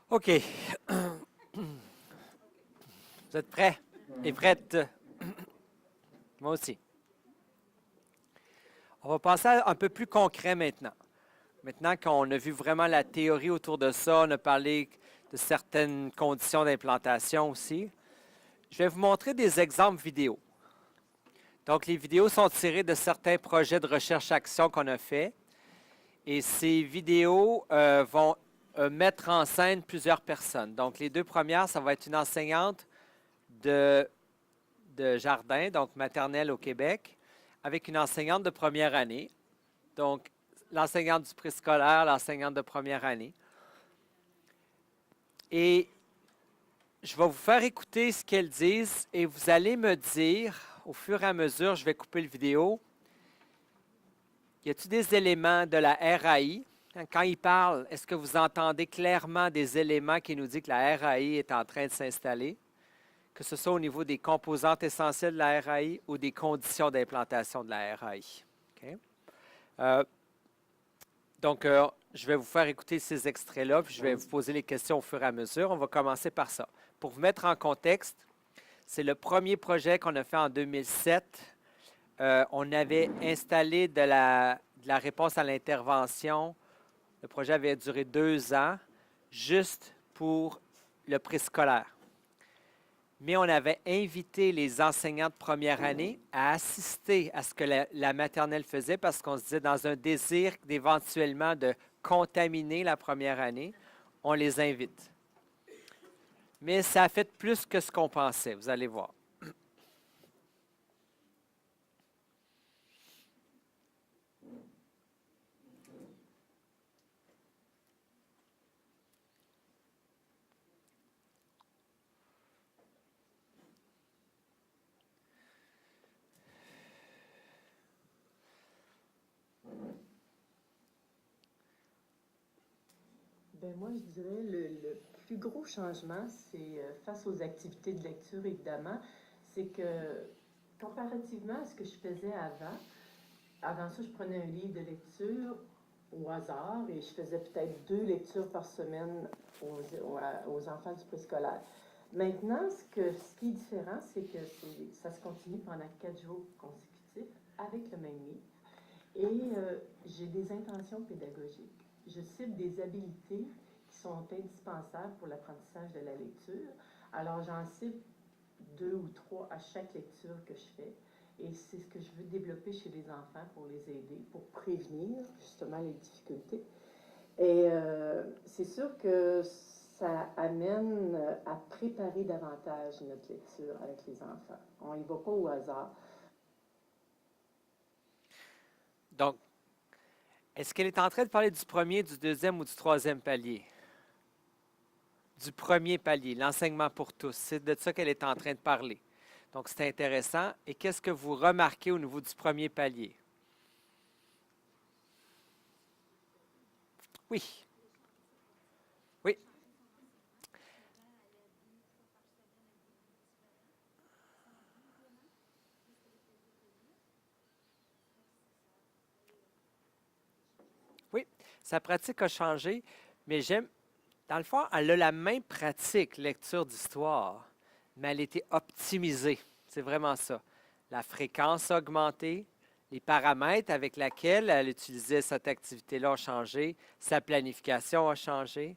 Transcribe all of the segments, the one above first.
OK. Vous êtes prêts et prêtes? Moi aussi. On va passer à un peu plus concret maintenant. Maintenant qu'on a vu vraiment la théorie autour de ça, on a parlé de certaines conditions d'implantation aussi. Je vais vous montrer des exemples vidéo. Donc, les vidéos sont tirées de certains projets de recherche-action qu'on a fait. Et ces vidéos vont mettre en scène plusieurs personnes. Donc, les deux premières, ça va être une enseignante de jardin, donc maternelle au Québec, avec une enseignante de première année. Donc, l'enseignante du préscolaire, l'enseignante de première année. Et je vais vous faire écouter ce qu'elles disent et vous allez me dire, au fur et à mesure, je vais couper le vidéo, y a-t-il des éléments de la RAI? Quand ils parlent, est-ce que vous entendez clairement des éléments qui nous disent que la RAI est en train de s'installer? Que ce soit au niveau des composantes essentielles de la RAI ou des conditions d'implantation de la RAI. Okay? Donc, je vais vous faire écouter ces extraits-là, puis je vais vous poser les questions au fur et à mesure. On va commencer par ça. Pour vous mettre en contexte, c'est le premier projet qu'on a fait en 2007. On avait installé de la réponse à l'intervention. Le projet avait duré 2 ans, juste pour le préscolaire. Mais on avait invité les enseignants de première année à assister à ce que la maternelle faisait parce qu'on se disait dans un désir d'éventuellement de contaminer la première année, on les invite. Mais ça a fait plus que ce qu'on pensait, vous allez voir. Ben moi, je dirais le plus gros changement, c'est face aux activités de lecture, évidemment, c'est que comparativement à ce que je faisais avant ça, je prenais un livre de lecture au hasard et je faisais peut-être 2 lectures par semaine aux enfants du préscolaire. Maintenant, ce qui est différent, c'est que ça se continue pendant 4 jours consécutifs avec le même livre. Et j'ai des intentions pédagogiques. Je cible des habiletés qui sont indispensables pour l'apprentissage de la lecture. Alors, j'en cible 2 ou 3 à chaque lecture que je fais. Et c'est ce que je veux développer chez les enfants pour les aider, pour prévenir justement les difficultés. Et c'est sûr que ça amène à préparer davantage notre lecture avec les enfants. On n'y va pas au hasard. Donc, est-ce qu'elle est en train de parler du premier, du deuxième ou du troisième palier? Du premier palier, l'enseignement pour tous. C'est de ça qu'elle est en train de parler. Donc, c'est intéressant. Et qu'est-ce que vous remarquez au niveau du premier palier? Oui, oui, oui. Sa pratique a changé, mais j'aime, dans le fond, elle a la même pratique, lecture d'histoire, mais elle a été optimisée. C'est vraiment ça. La fréquence a augmenté, les paramètres avec lesquels elle utilisait cette activité-là ont changé, sa planification a changé.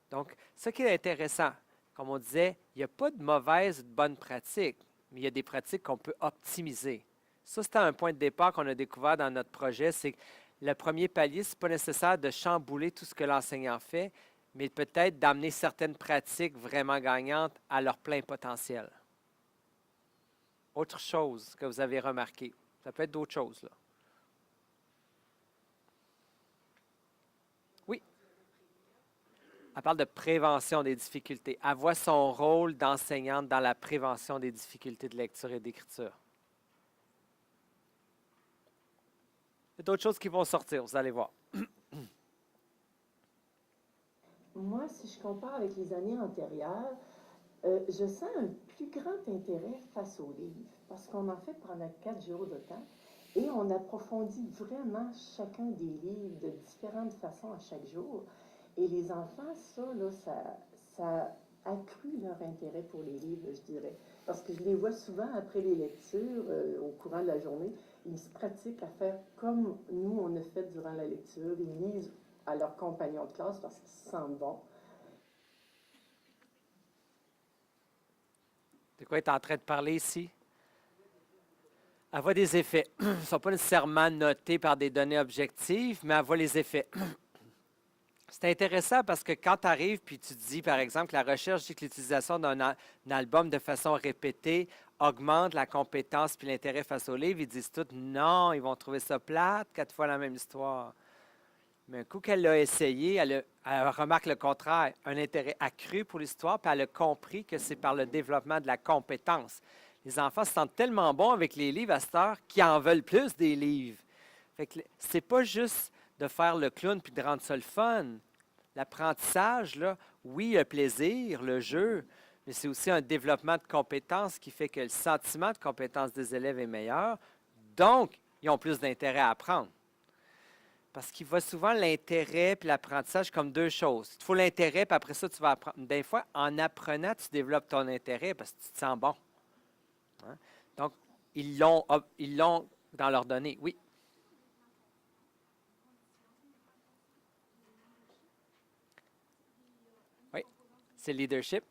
Donc, ce qui est intéressant, comme on disait, il n'y a pas de mauvaise ou de bonne pratique, mais il y a des pratiques qu'on peut optimiser. Ça, c'était un point de départ qu'on a découvert dans notre projet, c'est que le premier palier, ce n'est pas nécessaire de chambouler tout ce que l'enseignant fait, mais peut-être d'amener certaines pratiques vraiment gagnantes à leur plein potentiel. Autre chose que vous avez remarqué, ça peut être d'autres choses, là. Oui, elle parle de prévention des difficultés. Elle voit son rôle d'enseignante dans la prévention des difficultés de lecture et d'écriture. Il y a d'autres choses qui vont sortir, vous allez voir. Moi, si je compare avec les années antérieures, je sens un plus grand intérêt face aux livres, parce qu'on en fait pendant 4 jours de temps et on approfondit vraiment chacun des livres de différentes façons à chaque jour. Et les enfants, ça a accru leur intérêt pour les livres, je dirais. Parce que je les vois souvent après les lectures, au courant de la journée, ils se pratiquent à faire comme nous, on a fait durant la lecture. Ils lisent à leurs compagnons de classe parce qu'ils se sentent bons. De quoi est en train de parler ici? Elle voit des effets. Ils ne sont pas nécessairement notés par des données objectives, mais elle voit les effets. C'est intéressant parce que quand tu arrives puis tu dis, par exemple, que la recherche dit que l'utilisation d'un album de façon répétée augmente la compétence puis l'intérêt face au livre, ils disent tous non, ils vont trouver ça plate, 4 fois la même histoire. Mais un coup qu'elle l'a essayé, elle remarque le contraire, un intérêt accru pour l'histoire, puis elle a compris que c'est par le développement de la compétence. Les enfants se sentent tellement bons avec les livres à cette heure qu'ils en veulent plus des livres. Fait que c'est pas juste de faire le clown puis de rendre ça le fun. L'apprentissage, là, oui, le plaisir, le jeu, mais c'est aussi un développement de compétences qui fait que le sentiment de compétence des élèves est meilleur. Donc, ils ont plus d'intérêt à apprendre. Parce qu'il voit souvent l'intérêt et l'apprentissage comme deux choses. Il faut l'intérêt, puis après ça, tu vas apprendre. Des fois, en apprenant, tu développes ton intérêt parce que tu te sens bon. Hein? Donc, ils l'ont dans leurs données. Oui. Oui. C'est le leadership.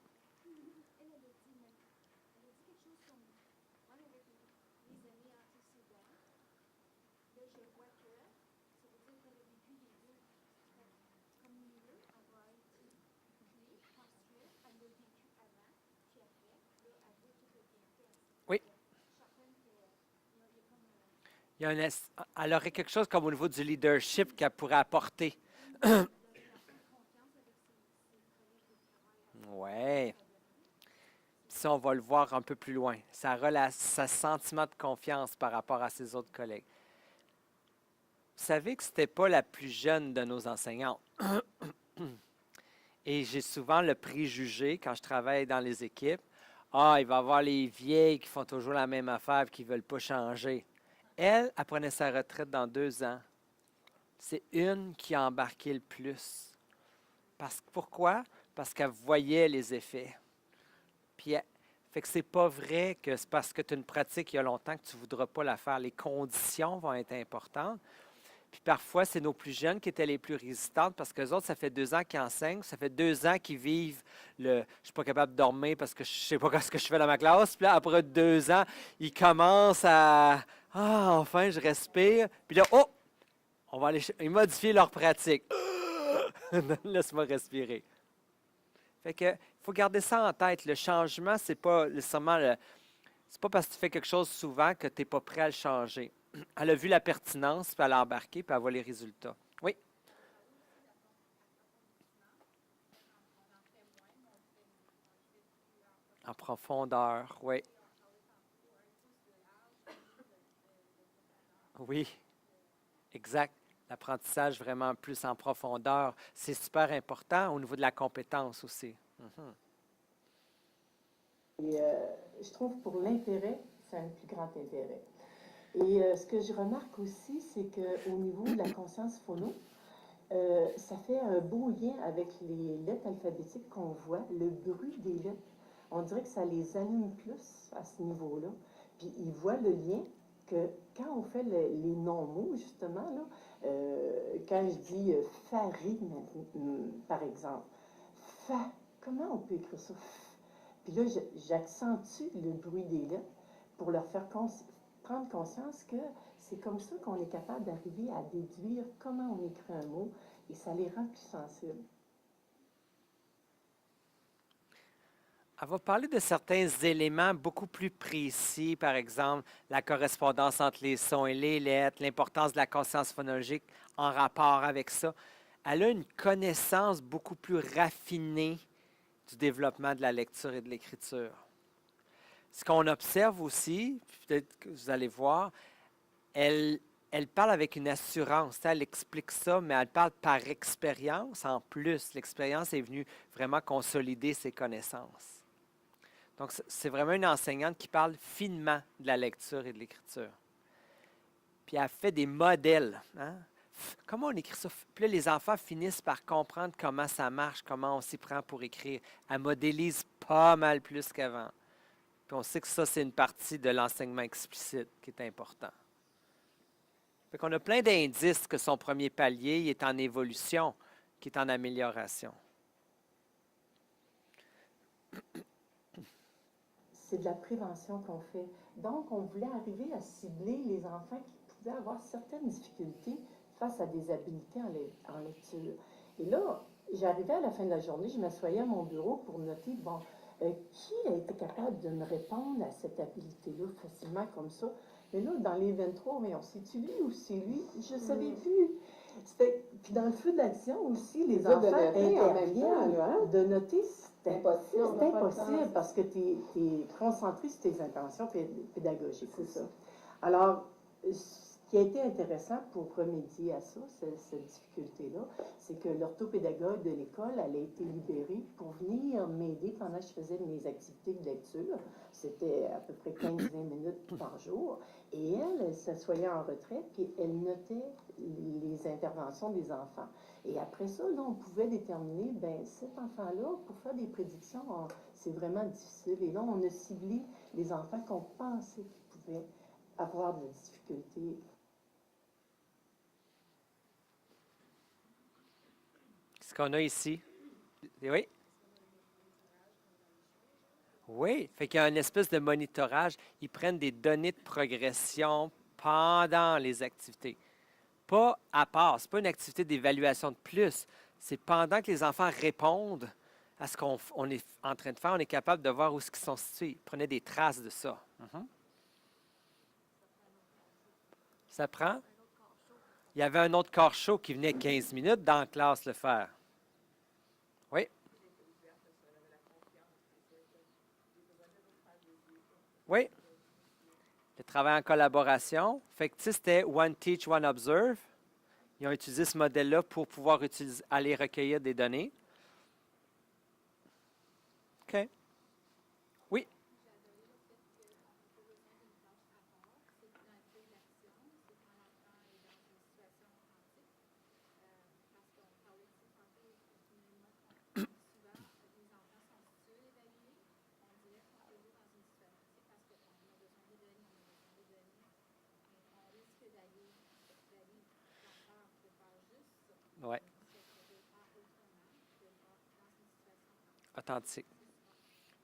Oui. Il y a elle aurait quelque chose comme au niveau du leadership qu'elle pourrait apporter. Oui. Ça, on va le voir un peu plus loin. Ça a sa sentiment de confiance par rapport à ses autres collègues. Vous savez que ce n'était pas la plus jeune de nos enseignantes. Et j'ai souvent le préjugé, quand je travaille dans les équipes, il va y avoir les vieilles qui font toujours la même affaire et qui ne veulent pas changer. Elle prenait sa retraite dans 2 ans. C'est une qui a embarqué le plus. Pourquoi? Parce qu'elle voyait les effets. Puis, fait que c'est pas vrai que c'est parce que tu as une pratique il y a longtemps que tu ne voudras pas la faire. Les conditions vont être importantes. Puis parfois, c'est nos plus jeunes qui étaient les plus résistantes parce qu'eux autres, ça fait 2 ans qu'ils enseignent, ça fait 2 ans qu'ils vivent je ne suis pas capable de dormir parce que je ne sais pas ce que je fais dans ma classe. Puis là, après 2 ans, ils commencent à enfin, je respire. Puis là, on va aller modifier leur pratique. Laisse-moi respirer. Fait que il faut garder ça en tête. Le changement, c'est pas nécessairement c'est pas parce que tu fais quelque chose souvent que tu n'es pas prêt à le changer. Elle a vu la pertinence, puis elle a embarqué, puis elle voit les résultats. Oui. En profondeur, oui. Oui, exact. L'apprentissage vraiment plus en profondeur, c'est super important au niveau de la compétence aussi. Mhm. Et je trouve pour l'intérêt, c'est un plus grand intérêt. Et ce que je remarque aussi, c'est qu'au niveau de la conscience phono, ça fait un beau lien avec les lettres alphabétiques qu'on voit, le bruit des lettres. On dirait que ça les allume plus à ce niveau-là. Puis ils voient le lien que quand on fait les non-mots, justement, là, quand je dis Fari, par exemple, fa, comment on peut écrire ça? Puis là, j'accentue le bruit des lettres pour leur faire prendre conscience que c'est comme ça qu'on est capable d'arriver à déduire comment on écrit un mot et ça les rend plus sensibles. Elle va parler de certains éléments beaucoup plus précis, par exemple la correspondance entre les sons et les lettres, l'importance de la conscience phonologique en rapport avec ça. Elle a une connaissance beaucoup plus raffinée du développement de la lecture et de l'écriture. Ce qu'on observe aussi, peut-être que vous allez voir, elle parle avec une assurance. Elle explique ça, mais elle parle par expérience. En plus, l'expérience est venue vraiment consolider ses connaissances. Donc, c'est vraiment une enseignante qui parle finement de la lecture et de l'écriture. Puis, elle fait des modèles. Hein? comment on écrit ça? Puis là, les enfants finissent par comprendre comment ça marche, comment on s'y prend pour écrire. Elle modélise pas mal plus qu'avant. Puis on sait que ça, c'est une partie de l'enseignement explicite qui est important. Fait qu'on a plein d'indices que son premier palier il est en évolution, qui est en amélioration. C'est de la prévention qu'on fait. Donc, on voulait arriver à cibler les enfants qui pouvaient avoir certaines difficultés face à des habiletés en lecture. Et là, j'arrivais à la fin de la journée, je m'assoyais à mon bureau pour noter, bon, qui a été capable de me répondre à cette habileté-là facilement comme ça? Mais là, dans les 23, mais on c'est-tu lui ou c'est lui? Je ne savais plus. Puis dans le feu d'action aussi, les enfants interviennent. De noter, c'est impossible parce que tu es concentré sur tes interventions pédagogiques. C'est ça. Alors, ce qui a été intéressant pour remédier à ça, cette difficulté-là, c'est que l'orthopédagogue de l'école, elle a été libérée pour venir m'aider pendant que je faisais mes activités de lecture. C'était à peu près 15-20 minutes par jour. Et elle s'assoyait en retraite, puis elle notait les interventions des enfants. Et après ça, là, on pouvait déterminer, ben cet enfant-là, pour faire des prédictions, c'est vraiment difficile. Et là, on a ciblé les enfants qu'on pensait qu'ils pouvaient avoir des difficultés. Ce qu'on a ici. Oui? Oui, fait qu'il y a une espèce de monitorage. Ils prennent des données de progression pendant les activités. Pas à part, ce n'est pas une activité d'évaluation de plus. C'est pendant que les enfants répondent à ce qu'on est en train de faire, on est capable de voir où ils sont situés. Ils prenaient des traces de ça. Ça prend? Il y avait un autre corps chaud qui venait 15 minutes dans la classe le faire. Oui? Oui? Le travail en collaboration. Fait que, tu sais, c'était One Teach, One Observe. Ils ont utilisé ce modèle-là pour pouvoir aller recueillir des données. OK. Oui. Oui. Authentique.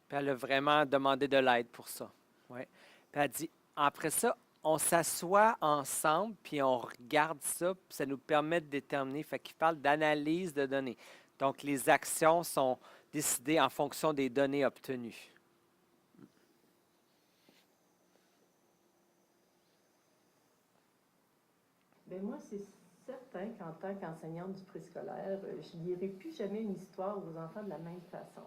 Puis elle a vraiment demandé de l'aide pour ça. Ouais. Puis elle dit, après ça, on s'assoit ensemble, puis on regarde ça, puis ça nous permet de déterminer. Fait qu'il parle d'analyse de données. Donc, les actions sont décidées en fonction des données obtenues. Bien, moi, c'est certain qu'en tant qu'enseignante du préscolaire, je lirai plus jamais une histoire aux enfants de la même façon.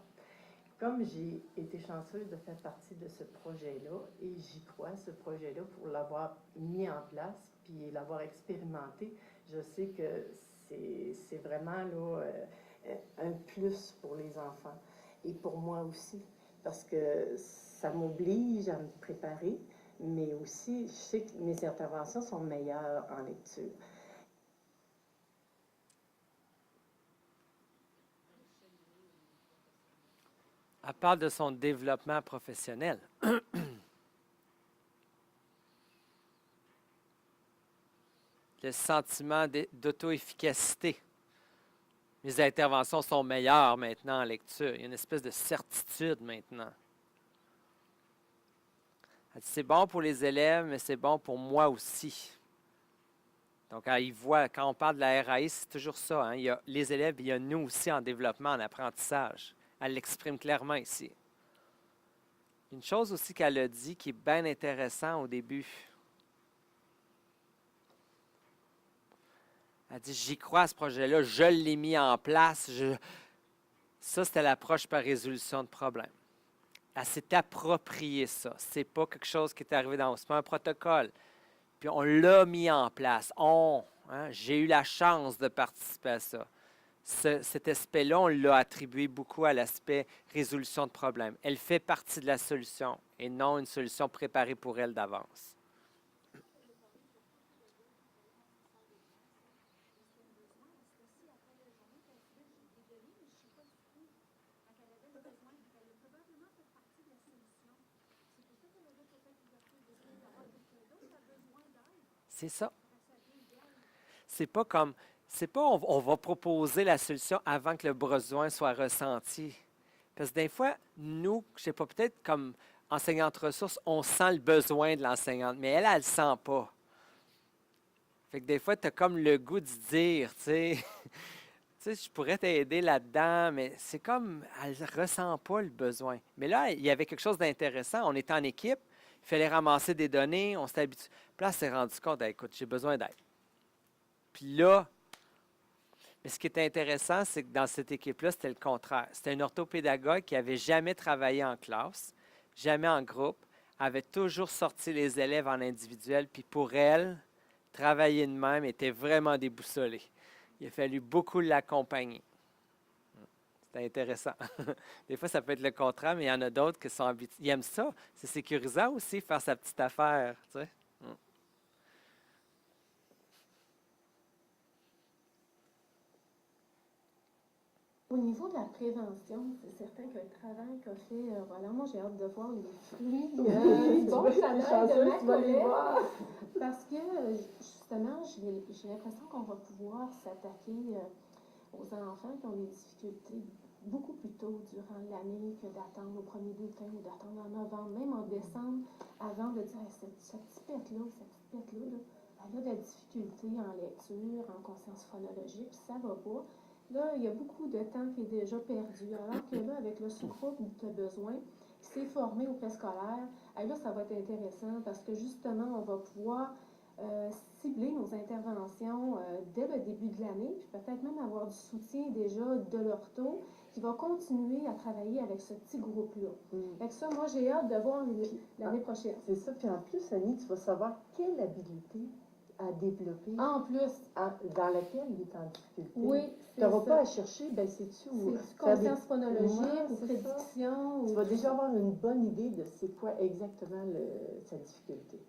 Comme j'ai été chanceuse de faire partie de ce projet-là, et j'y crois, ce projet-là, pour l'avoir mis en place, puis l'avoir expérimenté, je sais que c'est vraiment là, un plus pour les enfants, et pour moi aussi, parce que ça m'oblige à me préparer, mais aussi, je sais que mes interventions sont meilleures en lecture. Elle parle de son développement professionnel. Le sentiment d'auto-efficacité. Mes interventions sont meilleures maintenant en lecture. Il y a une espèce de certitude maintenant. Elle dit, c'est bon pour les élèves, mais c'est bon pour moi aussi. Donc, il voit, quand on parle de la RAI, c'est toujours ça. Hein? Il y a les élèves, il y a nous aussi en développement, en apprentissage. Elle l'exprime clairement ici. Une chose aussi qu'elle a dit qui est bien intéressant au début. Elle dit, j'y crois à ce projet-là, je l'ai mis en place. Ça, c'était l'approche par résolution de problème. Elle s'est appropriée ça. Ce n'est pas quelque chose qui est arrivé dans c'est pas un protocole. Puis on l'a mis en place. J'ai eu la chance de participer à ça. Cet aspect-là, on l'a attribué beaucoup à l'aspect résolution de problème. Elle fait partie de la solution et non une solution préparée pour elle d'avance. C'est ça. C'est pas comme, c'est pas on va proposer la solution avant que le besoin soit ressenti. Parce que des fois, nous, je sais pas, peut-être comme enseignante ressources, on sent le besoin de l'enseignante, mais elle le sent pas. Fait que des fois, tu as comme le goût de dire, tu sais, tu sais, je pourrais t'aider là-dedans, mais c'est comme, elle ne ressent pas le besoin. Mais là, il y avait quelque chose d'intéressant. On était en équipe, il fallait ramasser des données, on s'était habitué. Puis là, elle s'est rendu compte, ah, écoute, j'ai besoin d'aide. Puis là, mais ce qui était intéressant, c'est que dans cette équipe-là, c'était le contraire. C'était une orthopédagogue qui n'avait jamais travaillé en classe, jamais en groupe, avait toujours sorti les élèves en individuel, puis pour elle, travailler de même était vraiment déboussolé. Il a fallu beaucoup l'accompagner. C'était intéressant. Des fois, ça peut être le contraire, mais il y en a d'autres qui sont habitués. Ils aiment ça. C'est sécurisant aussi, faire sa petite affaire. Tu sais. Au niveau de la prévention, c'est certain que le travail qu'a fait Roland, moi j'ai hâte de voir les fruits du bon travail de ma collègue. Parce que justement, j'ai l'impression qu'on va pouvoir s'attaquer aux enfants qui ont des difficultés beaucoup plus tôt durant l'année que d'attendre au premier bulletin ou d'attendre en novembre, même en décembre, avant de dire hey, cette petite pète-là ou cette petite pète-là, là, elle a de la difficulté en lecture, en conscience phonologique, puis ça va pas. Là, il y a beaucoup de temps qui est déjà perdu. Alors que là, avec le sous-groupe où tu as besoin, qui s'est formé au préscolaire, là, ça va être intéressant parce que justement, on va pouvoir cibler nos interventions dès le début de l'année, puis peut-être même avoir du soutien déjà de l'ortho qui va continuer à travailler avec ce petit groupe-là. Fait que ça, moi, j'ai hâte de voir l'année prochaine. C'est ça. Puis en plus, Annie, tu vas savoir quelle habilité à développer. En plus. Dans laquelle il est en difficulté. Oui, tu n'auras pas à chercher, ben c'est-tu ou c'est conscience phonologique ou prédiction. Tu vas déjà avoir une bonne idée de c'est quoi exactement sa difficulté.